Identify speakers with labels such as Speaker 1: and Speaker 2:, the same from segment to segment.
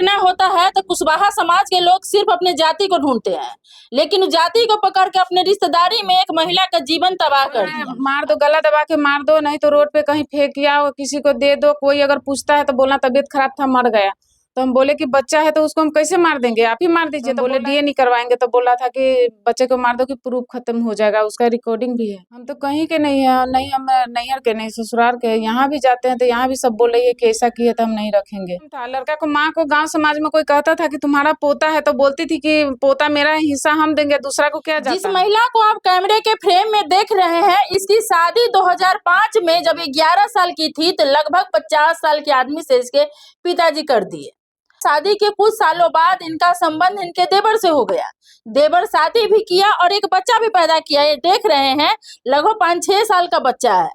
Speaker 1: देखना होता है तो कुशवाहा समाज के लोग सिर्फ अपने जाति को ढूंढते हैं, लेकिन जाति को पकड़ के अपने रिश्तेदारी में एक महिला का जीवन तबाह कर दिया।
Speaker 2: मार दो, गला दबा के मार दो, नहीं तो रोड पे कहीं फेंक या किसी को दे दो। कोई अगर पूछता है तो बोलना तबीयत खराब था, मर गया। तो हम बोले कि बच्चा है तो उसको हम कैसे मार देंगे, आप ही मार दीजिए। तो बोले डीए नहीं करवाएंगे। तो बोला था कि बच्चे को मार दो कि प्रूफ खत्म हो जाएगा, उसका रिकॉर्डिंग भी है। हम तो कहीं के नहीं है, नहीं हम नैहर के नहीं ससुराल के। यहाँ भी जाते हैं तो यहाँ भी सब बोल रही है कि ऐसा किए तो हम नहीं रखेंगे। लड़का को माँ को गाँव समाज में कोई कहता था कि तुम्हारा पोता है तो बोलती थी कि पोता मेरा हिस्सा हम देंगे, दूसरा को क्या जाता।
Speaker 1: जिस महिला को आप कैमरे के फ्रेम में देख रहे हैं, इसकी शादी 2005 में जब 11 साल की थी तो लगभग 50 साल के आदमी से इसके पिताजी कर दिए। शादी के कुछ सालों बाद इनका संबंध इनके देवर से हो गया। देवर शादी भी किया और एक बच्चा भी पैदा किया। ये देख रहे हैं लगभग 5-6 साल का बच्चा है।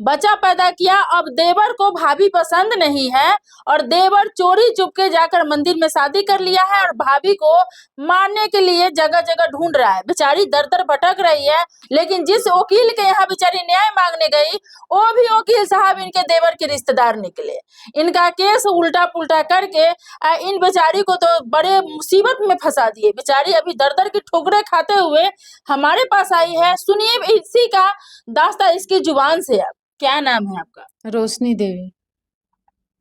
Speaker 1: बच्चा पैदा किया। अब देवर को भाभी पसंद नहीं है और देवर चोरी चुपके जाकर मंदिर में शादी कर लिया है और भाभी को मारने के लिए जगह जगह ढूंढ रहा है। बेचारी दर दर भटक रही है, लेकिन जिस वकील के यहाँ बेचारी न्याय मांगने गई, वो भी वकील साहब इनके देवर के रिश्तेदार निकले। इनका केस उल्टा पुल्टा करके इन बेचारी को तो बड़े मुसीबत में फंसा दिए। बेचारी अभी दर दर की ठोकरें खाते हुए हमारे पास आई है। सुनिए इसी का दास्ता इसकी जुबान से। आप क्या नाम है आपका?
Speaker 2: रोशनी देवी।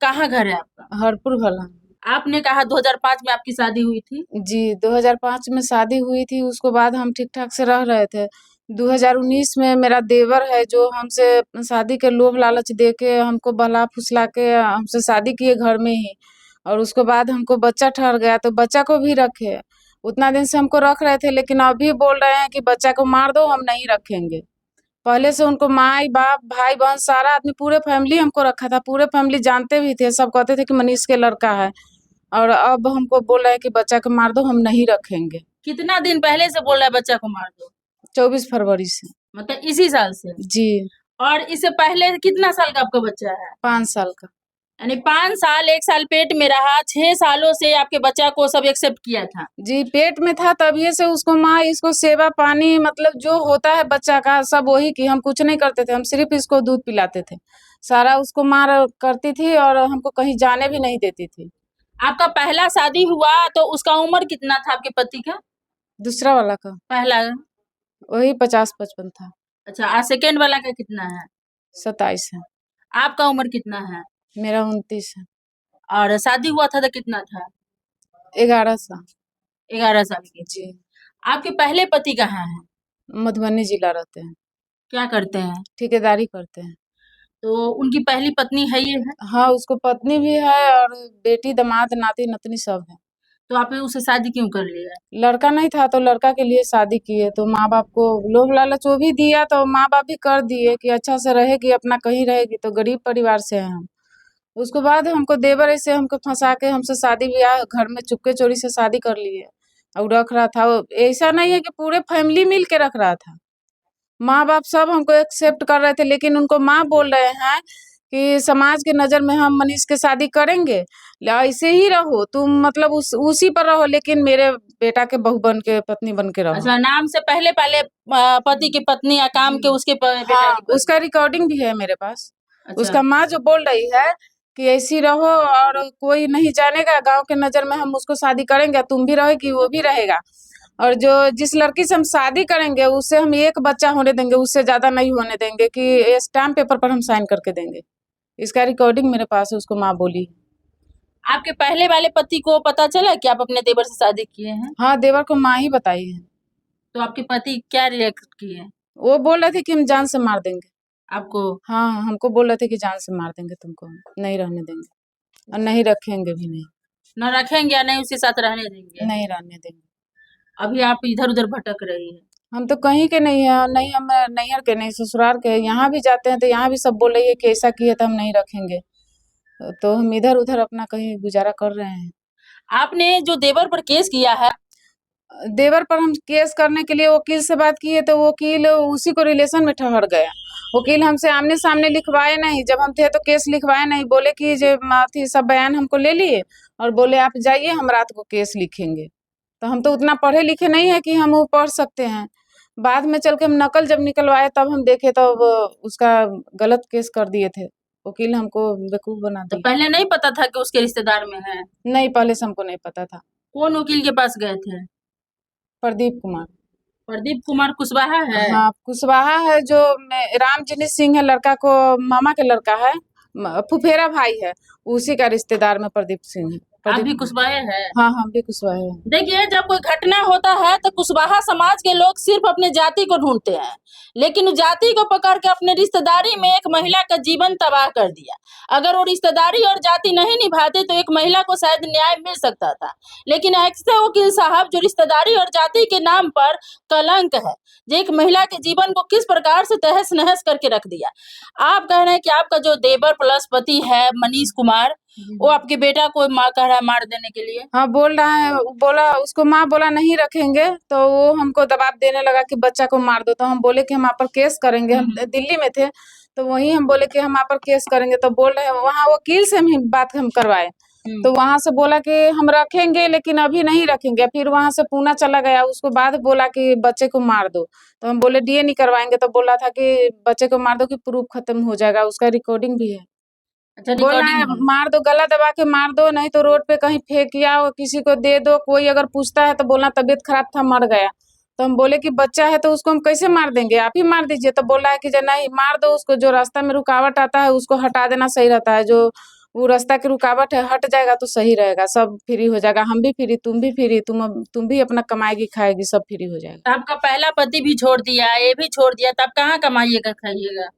Speaker 1: कहाँ घर है आपका?
Speaker 2: हरपुर भला।
Speaker 1: आपने कहा 2005 में आपकी शादी हुई थी?
Speaker 2: जी, 2005 में शादी हुई थी। उसके बाद हम ठीक ठाक से रह रहे थे। 2019 में मेरा देवर है जो हमसे शादी के लोभ लालच दे के हमको बहला फुसला के हमसे शादी किए घर में ही, और उसके बाद हमको बच्चा ठहर गया तो बच्चा को भी रखे। उतना दिन से हमको रख रहे थे, लेकिन अभी बोल रहे हैं कि बच्चा को मार दो, हम नहीं रखेंगे। पहले से उनको माई बाप भाई बहन सारा आदमी पूरे फैमिली हमको रखा था। पूरे फैमिली जानते भी थे, सब कहते थे कि मनीष के लड़का है। और अब हमको बोल रहे हैं कि बच्चा को मार दो, हम नहीं रखेंगे।
Speaker 1: कितना दिन पहले से बोल रहा है बच्चा को मार दो?
Speaker 2: 24 फरवरी से।
Speaker 1: मतलब इसी साल से?
Speaker 2: जी।
Speaker 1: और इससे पहले कितना साल का आपका बच्चा है?
Speaker 2: 5 साल का।
Speaker 1: यानी 5 साल, 1 साल पेट में रहा, 6 सालों से आपके बच्चा को सब एक्सेप्ट किया था?
Speaker 2: जी, पेट में था तभी से उसको माँ इसको सेवा पानी मतलब जो होता है बच्चा का सब वही की। हम कुछ नहीं करते थे, हम सिर्फ इसको दूध पिलाते थे। सारा उसको माँ करती थी और हमको कहीं जाने भी नहीं देती थी।
Speaker 1: आपका पहला शादी हुआ तो उसका उम्र कितना था आपके पति का?
Speaker 2: दूसरा वाला का
Speaker 1: पहला
Speaker 2: वही 50-55 था।
Speaker 1: अच्छा, और सेकेंड वाला का कितना है?
Speaker 2: 27 है।
Speaker 1: आपका उम्र कितना है?
Speaker 2: मेरा 29 है।
Speaker 1: और शादी हुआ था तो कितना था?
Speaker 2: 11 साल।
Speaker 1: 11 साल की।
Speaker 2: जी।
Speaker 1: आपके पहले पति कहाँ हैं?
Speaker 2: मधुबनी जिला रहते हैं।
Speaker 1: क्या करते हैं?
Speaker 2: ठेकेदारी करते हैं।
Speaker 1: तो उनकी पहली पत्नी है ये है?
Speaker 2: हाँ, उसको पत्नी भी है और बेटी दामाद नाती नतनी सब है।
Speaker 1: तो आपने उससे शादी क्यों कर लिया?
Speaker 2: लड़का नहीं था तो लड़का के लिए शादी किए, तो माँ बाप को लोभ लालच वो भी दिया तो माँ बाप भी कर दिए कि अच्छा से रहेगी, अपना कहीं रहेगी। तो गरीब परिवार से हैं हम। उसके बाद हमको देवर ऐसे हमको फंसा के हमसे शादी ब्याह घर में चुपके चोरी से शादी कर लिए और रख रहा था। ऐसा नहीं है कि पूरे फैमिली मिल के रख रहा था। माँ बाप सब हमको एक्सेप्ट कर रहे थे, लेकिन उनको माँ बोल रहे हैं कि समाज के नजर में हम मनीष के शादी करेंगे, ऐसे ही रहो तुम, मतलब उसी पर रहो, लेकिन मेरे बेटा के बहू बन के पत्नी बन के रहो।
Speaker 1: अच्छा, नाम से पहले पहले पति की पत्नी या काम के उसके बेटा
Speaker 2: हाँ,
Speaker 1: की पत्नी?
Speaker 2: उसका रिकॉर्डिंग भी है मेरे पास।
Speaker 1: अच्छा।
Speaker 2: उसका माँ जो बोल रही है कि ऐसी रहो और कोई नहीं जानेगा, गांव के नजर में हम उसको शादी करेंगे, तुम भी रहोगी वो भी रहेगा, और जो जिस लड़की से हम शादी करेंगे उससे हम एक बच्चा होने देंगे, उससे ज्यादा नहीं होने देंगे, कि स्टैम्प पेपर पर हम साइन करके देंगे। इसका रिकॉर्डिंग मेरे पास है, उसको माँ बोली।
Speaker 1: आपके पहले वाले पति को पता चला कि आप अपने देवर से शादी किए हैं?
Speaker 2: हाँ, देवर को माँ ही बताई है।
Speaker 1: तो आपके पति क्या रिएक्ट किए?
Speaker 2: वो बोल रहे थे कि हम जान से मार देंगे
Speaker 1: आपको?
Speaker 2: हाँ, हमको बोल रहे थे कि जान से मार देंगे, तुमको नहीं रहने देंगे और नहीं रखेंगे भी नहीं।
Speaker 1: न रखेंगे या नहीं उसके साथ रहने देंगे?
Speaker 2: नहीं रहने देंगे।
Speaker 1: अभी आप इधर उधर भटक रही है?
Speaker 2: हम तो कहीं के नहीं है, नहीं हम नैहर के नहीं ससुराल के। यहाँ भी जाते हैं तो यहाँ भी सब बोल रही है कि ऐसा किए तो हम नहीं रखेंगे, तो हम इधर उधर अपना कहीं गुजारा कर रहे हैं।
Speaker 1: आपने जो देवर पर केस किया है,
Speaker 2: देवर पर हम केस करने के लिए वकील से बात किए तो वकील उसी को रिलेशन में ठहर गया। वकील हमसे आमने सामने लिखवाए नहीं, जब हम थे तो केस लिखवाए नहीं। बोले कि जो थी सब बयान हमको ले लिए और बोले आप जाइए, हम रात को केस लिखेंगे। तो हम तो उतना पढ़े लिखे नहीं है कि हम वो पढ़ सकते हैं। बाद में चल के हम नकल जब निकलवाए तब हम देखे तब उसका गलत केस कर दिए थे। वकील हमको बेवकूफ बना
Speaker 1: तो
Speaker 2: दिया।
Speaker 1: पहले नहीं पता था कि उसके रिश्तेदार में है?
Speaker 2: नहीं, पहले से हमको नहीं पता था।
Speaker 1: कौन वकील के पास गए थे?
Speaker 2: प्रदीप कुमार।
Speaker 1: प्रदीप कुमार कुशवाहा है?
Speaker 2: हाँ, कुशवाहा है जो रामजनी सिंह है, लड़का को मामा के लड़का है, फुफेरा भाई है, उसी का रिश्तेदार में प्रदीप सिंह है।
Speaker 1: आप भी
Speaker 2: प्रदीप
Speaker 1: कुशवाहे हैं?
Speaker 2: हाँ, हम भी कुशवाहा है।
Speaker 1: देखिए, जब कोई घटना होता है तो कुशवाहा समाज के लोग सिर्फ अपने जाति को ढूंढते हैं, लेकिन उस जाति को पकड़ के अपने रिश्तेदारी में एक महिला का जीवन तबाह कर दिया। अगर वो रिश्तेदारी और जाति नहीं निभाते तो एक महिला को शायद न्याय मिल सकता था, लेकिन ऐसे वकील साहब जो रिश्तेदारी और जाति के नाम पर कलंक है, जो एक महिला के जीवन को किस प्रकार से तहस नहस करके रख दिया। आप कह रहे हैं कि आपका जो देवर प्लस पति है मनीष कुमार, वो आपके बेटा को कह रहा है मार देने के लिए?
Speaker 2: हाँ, बोल रहा है, बोला उसको, माँ बोला नहीं रखेंगे, तो वो हमको दबाव देने लगा कि बच्चा को मार दो। तो हम बोले कि हम आप पर केस करेंगे। हम दिल्ली में थे, तो वहीं हम बोले कि हम आप पर केस करेंगे। तो बोल रहे हैं वहाँ वकील से हम बात हम करवाए, तो वहां से बोला कि हम रखेंगे लेकिन अभी नहीं रखेंगे। फिर वहां से पूना चला गया, उसको बाद बोला कि बच्चे को मार दो। तो हम बोले डीए नहीं करवाएंगे, तो बोला था कि बच्चे को मार दो कि प्रूफ खत्म हो जाएगा, उसका रिकॉर्डिंग भी है।
Speaker 1: अच्छा,
Speaker 2: बोल रहा है मार दो, गला दबा के मार दो, नहीं तो रोड पे कहीं फेंक या किसी को दे दो। कोई अगर पूछता है तो बोलना तबीयत खराब था, मर गया। तो हम बोले कि बच्चा है तो उसको हम कैसे मार देंगे, आप ही मार दीजिए। तो बोल रहा है कि नहीं, मार दो उसको, जो रास्ता में रुकावट आता है उसको हटा देना सही रहता है। जो वो रास्ता की रुकावट है हट जाएगा तो सही रहेगा, सब फ्री हो जाएगा, हम भी फ्री, तुम भी फ्री, तुम भी अपना कमाएगी खाएगी, सब फ्री हो जाएगा।
Speaker 1: आपका पहला पति भी छोड़ दिया, ये भी छोड़ दिया, तब कहाँ कमाइएगा खाइएगा?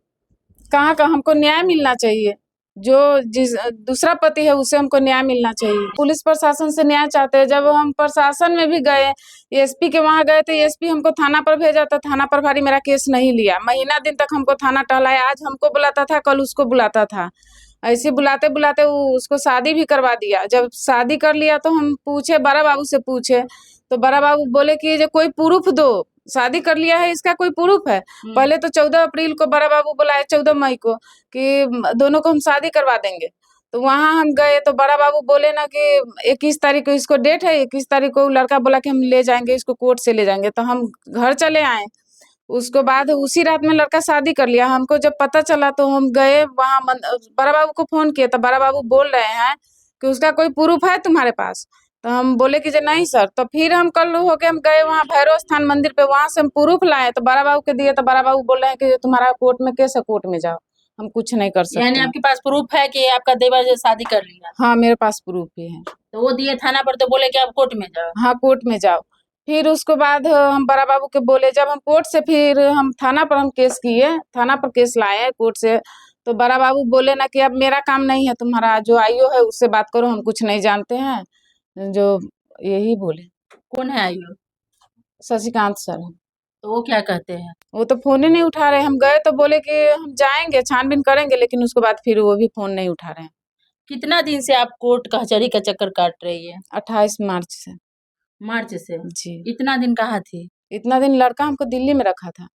Speaker 2: कहाँ का, हमको न्याय मिलना चाहिए। जो जिस दूसरा पति है उससे हमको न्याय मिलना चाहिए। पुलिस प्रशासन से न्याय चाहते हैं। जब हम प्रशासन में भी गए, एसपी के वहां गए, तो एसपी हमको थाना पर भेजा, तो थाना प्रभारी मेरा केस नहीं लिया। महीना दिन तक हमको थाना टहलाया, आज हमको बुलाता था, कल उसको बुलाता था। ऐसे बुलाते बुलाते उसको शादी भी करवा दिया। जब शादी कर लिया तो हम पूछे, बड़ा बाबू से पूछे, तो बड़ा बाबू बोले कि जो कोई प्रूफ दो, शादी कर लिया है इसका कोई प्रूफ है। पहले तो 14 अप्रैल को बड़ा बाबू बुलाए, 14 मई को, कि दोनों को हम शादी करवा देंगे। तो वहां हम गए तो बड़ा बाबू बोले ना कि 21 तारीख को इसको डेट है, 21 तारीख को लड़का बोला कि हम ले जाएंगे इसको, कोर्ट से ले जाएंगे। तो हम घर चले आए। उसको बाद उसी रात में लड़का शादी कर लिया। हमको जब पता चला तो हम गए वहां, बड़ा बाबू को फोन किया, तो बड़ा बाबू बोल रहे हैं कि उसका कोई प्रूफ है तुम्हारे पास? तो हम बोले कि नहीं सर। तो फिर हम कल होके हम गए वहाँ भैरव स्थान मंदिर पे, वहां से हम प्रूफ लाए, तो बड़ा बाबू के दिए। तो बड़ा बाबू बोल रहे हैं कि तुम्हारा कोर्ट में केस है, कोर्ट में जाओ, हम कुछ नहीं कर सकते।
Speaker 1: यानी आपके पास प्रूफ है कि आपका देवर जो शादी कर लिया?
Speaker 2: हाँ, मेरे पास प्रूफ भी है।
Speaker 1: तो वो दिए थाना पर, तो बोले कि आप कोर्ट में जाओ?
Speaker 2: हाँ, कोर्ट में जाओ। फिर उसके बाद हम बड़ा बाबू के बोले, जब हम कोर्ट से, फिर हम थाना पर हम केस किए, थाना पर केस लाए कोर्ट से। तो बड़ा बाबू बोले ना कि अब मेरा काम नहीं है, तुम्हारा जो आईओ है उससे बात करो, हम कुछ नहीं जानते हैं, जो यही बोले।
Speaker 1: कौन है आयु?
Speaker 2: शशिकांत सर है।
Speaker 1: तो वो क्या कहते हैं?
Speaker 2: वो तो फोन ही नहीं उठा रहे। हम गए तो बोले कि हम जाएंगे, छानबीन करेंगे, लेकिन उसके बाद फिर वो भी फोन नहीं उठा रहे हैं।
Speaker 1: कितना दिन से आप कोर्ट कचहरी का चक्कर काट रही है?
Speaker 2: 28 मार्च से।
Speaker 1: मार्च से?
Speaker 2: जी।
Speaker 1: इतना दिन कहाँ थी?
Speaker 2: इतना दिन लड़का हमको दिल्ली में रखा था।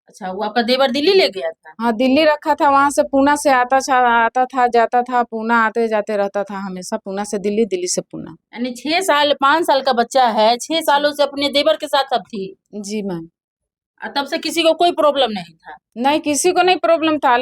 Speaker 1: अच्छा, वो आपका देवर दिल्ली ले गया था?
Speaker 2: हाँ, दिल्ली रखा था, वहां से पूना से आता था, जाता था, पूना आते जाते रहता था हमेशा, पूना से दिल्ली, दिल्ली से पूना।
Speaker 1: यानी 6 साल, 5 साल का बच्चा है, 6 सालों से अपने देवर के साथ अब थी?
Speaker 2: जी मैम।
Speaker 1: तब से किसी को कोई प्रॉब्लम नहीं था?
Speaker 2: नहीं, किसी को नहीं प्रॉब्लम था।